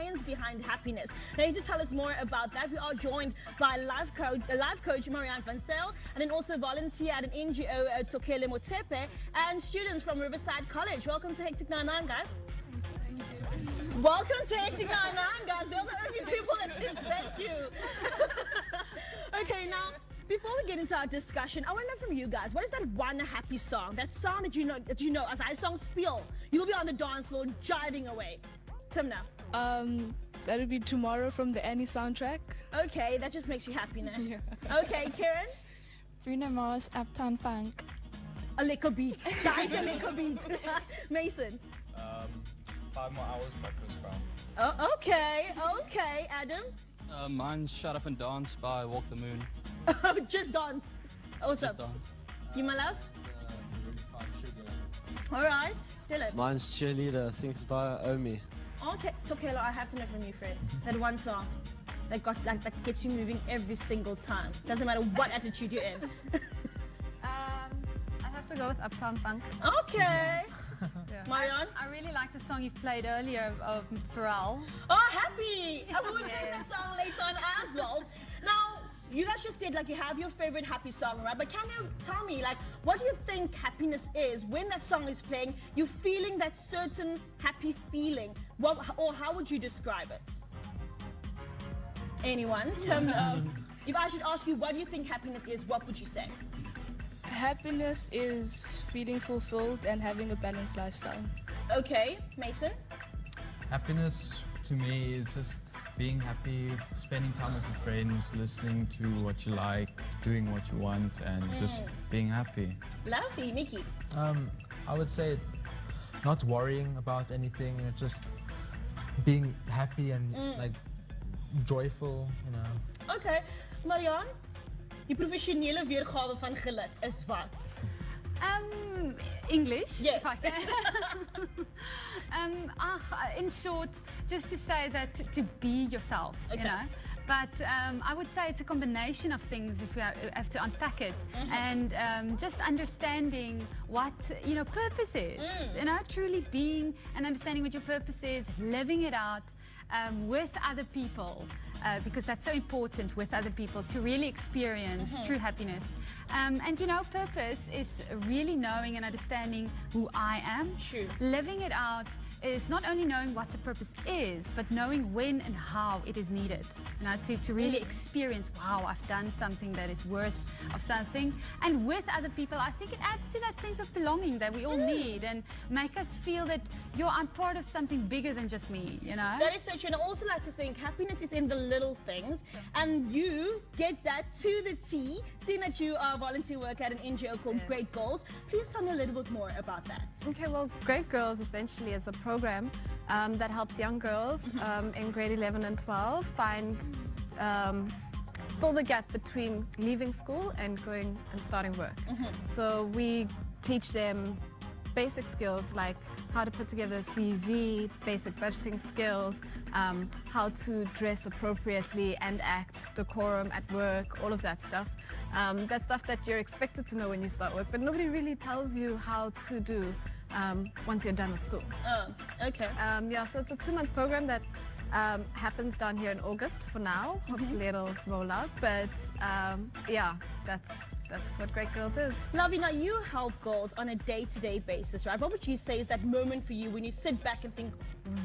science behind happiness. Now, to tell us more about that, we are joined by life coach Mariaan van Zyl, and then also volunteer at an NGO, Tokele Motepe, and students from Riverside College. Welcome to Hectic99, guys. Thank you. Welcome to Hectic99, guys. They're the only people that just thank you. Okay, now, before we get into our discussion, I want to know from you guys, what is that one happy song? That song that you know, as I song Spiel, you'll be on the dance floor jiving away. Timna. That would be Tomorrow from the Annie soundtrack. Okay, that just makes you happy now. Yeah. Okay, Karen? Bruno Mars, Uptown Funk. A little beat. Like a little beat. Mason? 5 More Hours by Chris Brown. Oh, okay, Adam? Mine's Shut Up and Dance by Walk the Moon. Just dance. Awesome. Just dance. You, my love? Really Fine Sugar. All right, Dylan. Mine's Cheerleader, I think it's by Omi. Okay, Tokelo, I have to know from you, Fred. That one song that gets you moving every single time. Doesn't matter what attitude you're in. I have to go with Uptown Funk. Okay. Yeah. Mariaan? I really like the song you played earlier of Pharrell. Oh, happy! I will play that song later on as well. Now, you guys just said you have your favorite happy song, right? But can you tell me what do you think happiness is when that song is playing? You're feeling that certain happy feeling. Or how would you describe it? Anyone? If I should ask you, what do you think happiness is? What would you say? Happiness is feeling fulfilled and having a balanced lifestyle. Okay, Mason? Happiness to me is just being happy, spending time with your friends, listening to what you like, doing what you want, and just being happy. Lovely. Mickey? I would say not worrying about anything, just being happy and joyful, Okay, Mariaan? Die professionele weergawe van geluk is wat? English? Yes. If I can. In short, just to say that to be yourself, Okay. you know. But I would say it's a combination of things if we have to unpack it, and just understanding what purpose is. Truly being and understanding what your purpose is, living it out with other people. Because that's so important with other people to really experience true happiness. And purpose is really knowing and understanding who I am. True. Living it out is not only knowing what the purpose is, but knowing when and how it is needed. To really experience, wow, I've done something that is worth of something. And with other people, I think it adds to that sense of belonging that we all need and make us feel that, I'm part of something bigger than just me, That is so true. And I also like to think happiness is in the little things, and you get that to the T. Seeing that you are volunteer work at an NGO called Great Goals, please tell me a little bit more about that. Okay, well, Great Girls essentially is a program that helps young girls in grade 11 and 12 fill the gap between leaving school and going and starting work. So we teach them basic skills like how to put together a CV, basic budgeting skills, how to dress appropriately and act decorum at work, all of that stuff. That's stuff that you're expected to know when you start work, but nobody really tells you how to do once you're done with school. Oh, okay. So it's a 2-month program that happens down here in August for now. Hopefully it'll roll out, but that's what Great Girls is. Lovely. Now, you help girls on a day-to-day basis, right? What would you say is that moment for you when you sit back and think,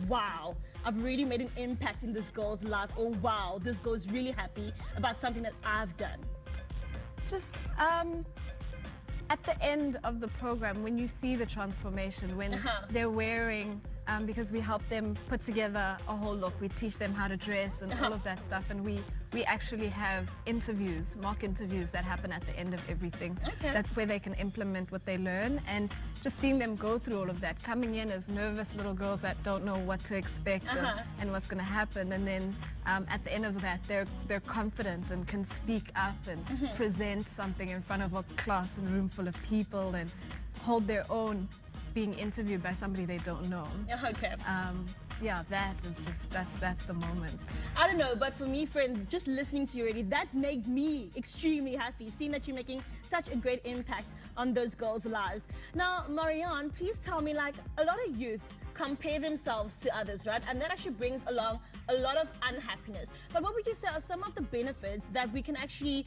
wow, I've really made an impact in this girl's life, or wow, this girl is really happy about something that I've done? Just at the end of the program, when you see the transformation, when they're wearing, because we help them put together a whole look, we teach them how to dress and all of that stuff, and we actually have interviews, mock interviews that happen at the end of everything. That's where they can implement what they learn, and just seeing them go through all of that, coming in as nervous little girls that don't know what to expect and what's going to happen, and then at the end of that, they're confident and can speak up and present something in front of a class and room full of people and hold their own being interviewed by somebody they don't know. Okay. That is just, that's the moment. I don't know, but for me, friend, just listening to you already, that made me extremely happy, seeing that you're making such a great impact on those girls' lives. Now, Mariaan, please tell me, a lot of youth compare themselves to others, right? And that actually brings along a lot of unhappiness. But what would you say are some of the benefits that we can actually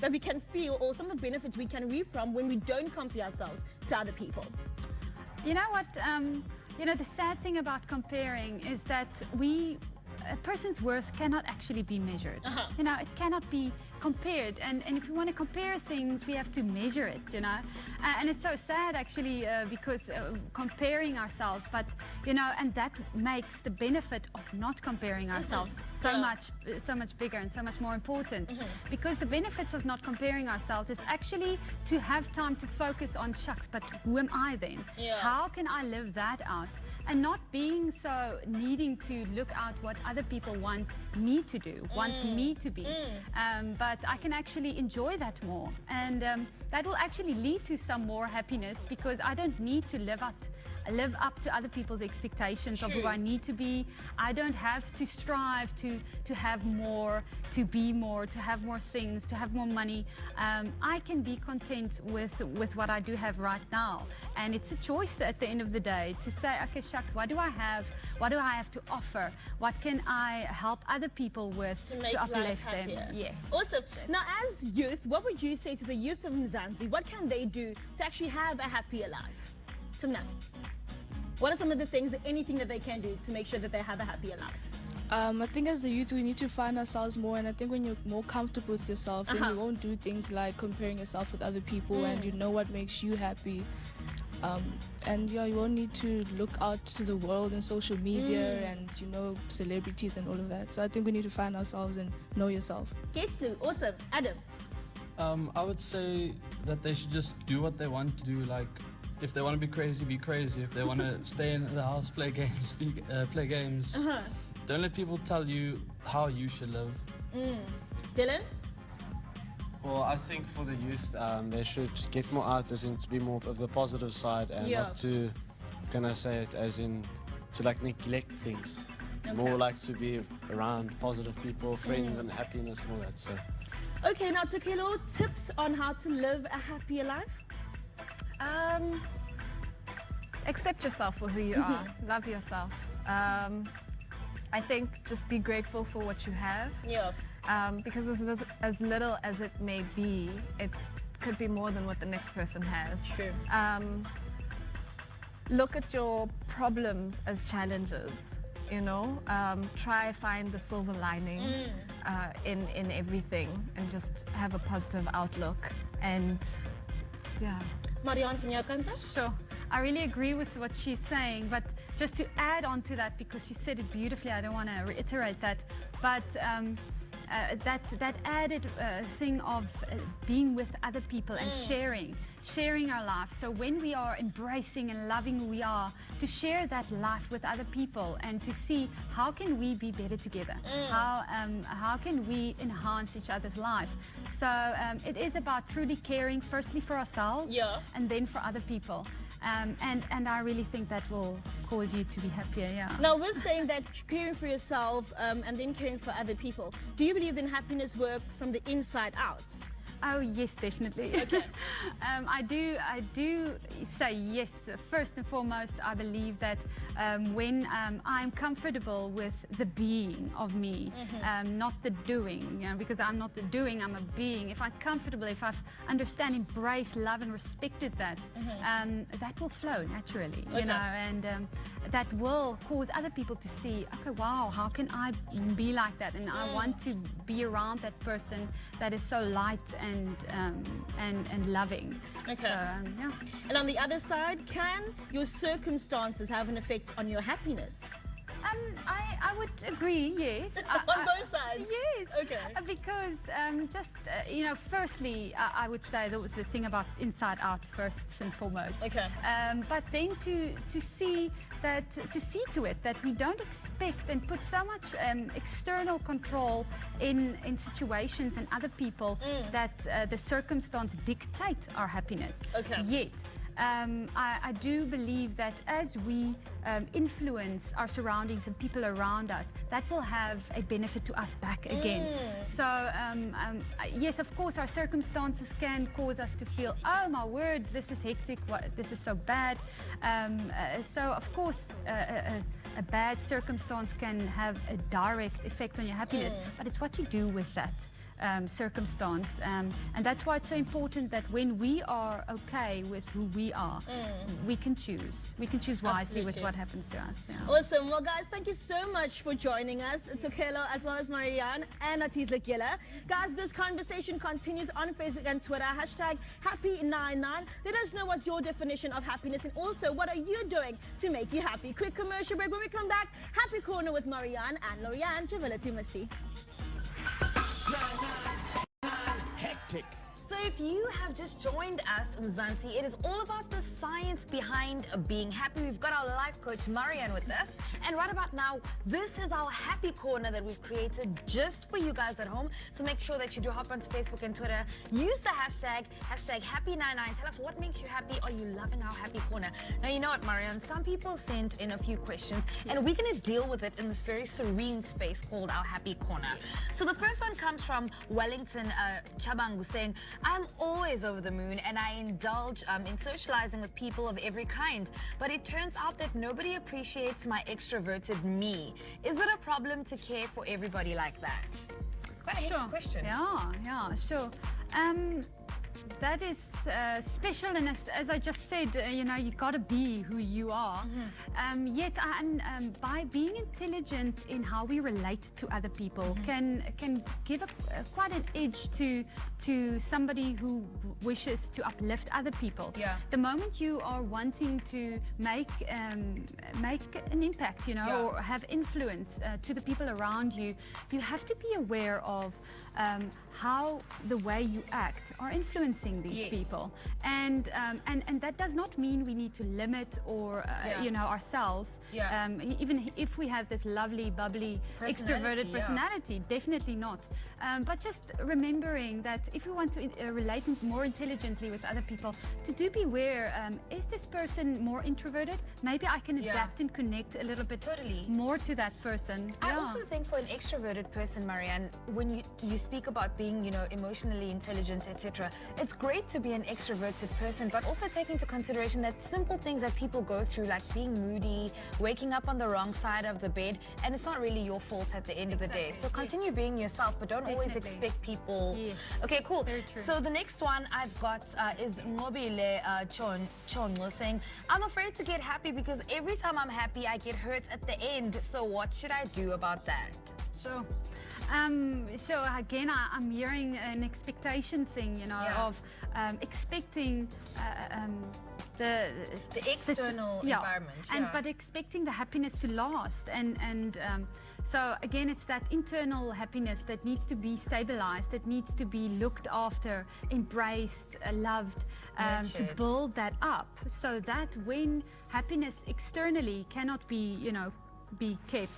that we can feel, or some of the benefits we can reap from when we don't compare ourselves to other people? You know what? The sad thing about comparing is that a person's worth cannot actually be measured. It cannot be compared. And if we want to compare things, we have to measure it, And it's so sad actually because comparing ourselves, but, and that makes the benefit of not comparing ourselves so much bigger and so much more important. Because the benefits of not comparing ourselves is actually to have time to focus on, shucks, but who am I then? How can I live that out? And not being so needing to look out what other people want me to do, want me to be. But I can actually enjoy that more. And that will actually lead to some more happiness, because I don't need to live up to other people's expectations of who I need to be. I don't have to strive to have more, to be more, to have more things, to have more money. I can be content with what I do have right now. And it's a choice at the end of the day to say, okay, shucks, what do I have? What do I have to offer? What can I help other people with to uplift them? Yes. Awesome. Now, as youth, what would you say to the youth of Mzansi? What can they do to actually have a happier life? Tumnani, what are some of the things, anything that they can do to make sure that they have a happier life? I think as the youth, we need to find ourselves more, and I think when you're more comfortable with yourself, then you won't do things like comparing yourself with other people, and you know what makes you happy. And you won't need to look out to the world and social media and, celebrities and all of that. So I think we need to find ourselves and know yourself. Get to. Awesome. Adam? I would say that they should just do what they want to do. Like, if they want to be crazy, be crazy. If they want to stay in the house, play games, play games. Don't let people tell you how you should live. Dylan? Well, I think for the youth, they should get more out, as in to be more of the positive side, and not to, can I say it, as in to like neglect things. More like to be around positive people, friends, and happiness and all that. So. Okay, now Tukelo, tips on how to live a happier life? Accept yourself for who you are. Love yourself. I think just be grateful for what you have. Because as little as it may be, it could be more than what the next person has. True. Look at your problems as challenges. Try find the silver lining in everything, and just have a positive outlook. And Mariaan, from your kant? Sure. I really agree with what she's saying, but just to add on to that, because she said it beautifully, I don't want to reiterate that, but that added thing of being with other people and sharing our life. So when we are embracing and loving who we are, to share that life with other people and to see how can we be better together, how can we enhance each other's life. So it is about truly caring, firstly for ourselves and then for other people. And I really think that will cause you to be happier, Now, we're saying that caring for yourself and then caring for other people, do you believe that happiness works from the inside out? Oh, yes, definitely. Okay. I do say yes. First and foremost, I believe that when I'm comfortable with the being of me, not the doing, because I'm not the doing, I'm a being. If I'm comfortable, if I understand, embrace, love and respected that, that will flow naturally, and that will cause other people to see, okay, wow, how can I be like that? And I want to be around that person that is so light and loving. Okay. So, And on the other side, can your circumstances have an effect on your happiness? I would agree, yes. On both sides? Yes. Okay. Because firstly, I would say that was the thing about inside out first and foremost. Okay. But then to see to it that we don't expect and put so much external control in situations and other people that the circumstance dictate our happiness. Okay. Yet I do believe that as we influence our surroundings and people around us, that will have a benefit to us back again. So yes, of course, our circumstances can cause us to feel, oh my word, this is hectic, this is so bad. So of course, a bad circumstance can have a direct effect on your happiness, but it's what you do with that circumstance, and that's why it's so important that when we are okay with who we are, we can choose wisely with what happens to us. Awesome. Well, guys, thank you so much for joining us, Tokelo as well as Mariaan and Atizla. Guys, this conversation continues on Facebook and Twitter, #Happy99. Let us know what's your definition of happiness, and also what are you doing to make you happy. Quick commercial break. When we come back, Happy Corner with Mariaan and Lorianne Javelati. Hectic. So if you have just joined us, Mzansi, it is all about the science behind being happy. We've got our life coach, Mariaan, with us. And right about now, this is our happy corner that we've created just for you guys at home. So make sure that you do hop onto Facebook and Twitter. Use the hashtag Happy99. Tell us what makes you happy. Are you loving our happy corner? Now, you know what, Mariaan? Some people sent in a few questions, and we're going to deal with it in this very serene space called our happy corner. So the first one comes from Wellington Chabangu saying, I'm always over the moon and I indulge in socializing with people of every kind, but it turns out that nobody appreciates my extroverted me. Is it a problem to care for everybody like that? Quite a hefty question. Yeah, sure. That is special, and as I just said, you know, you got to be who you are. Yet, by being intelligent in how we relate to other people, can give quite an edge to somebody who wishes to uplift other people. Yeah. The moment you are wanting to make an impact, you know, or have influence to the people around you, you have to be aware of how the way you act are influencing these people, and that does not mean we need to limit or you know, ourselves. Even if we have this lovely, bubbly, extroverted personality, definitely not. But just remembering that if we want to relate more intelligently with other people, to do beware, is this person more introverted? Maybe I can adapt and connect a little bit more to that person. I also think for an extroverted person, Mariaan, when you speak about being, you know, emotionally intelligent, etc., it's great to be an extroverted person, but also take into consideration that simple things that people go through, like being moody, waking up on the wrong side of the bed, and it's not really your fault at the end of the day. So continue being yourself, but don't always expect people. Okay, cool. So the next one I've got is Mobile Chonlo saying, I'm afraid to get happy because every time I'm happy, I get hurt at the end. So what should I do about that? Sure. So again, I'm hearing an expectation thing, you know, of expecting the external environment, but expecting the happiness to last, and so again, it's that internal happiness that needs to be stabilized, that needs to be looked after, embraced, loved, to build that up, so that when happiness externally cannot be, you know, be kept,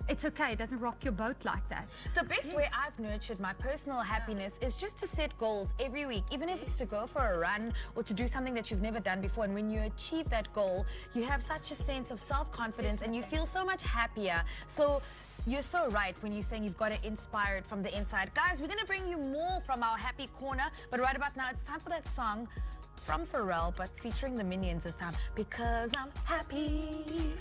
it's okay. It doesn't rock your boat like that. The best way I've nurtured my personal happiness is just to set goals every week, even if it's to go for a run or to do something that you've never done before. And when you achieve that goal, you have such a sense of self-confidence and you feel so much happier. So you're so right when you're saying you've got to inspire it from the inside. Guys, we're going to bring you more from our happy corner, but right about now, it's time for that song from Pharrell, but featuring the Minions this time, Because I'm Happy.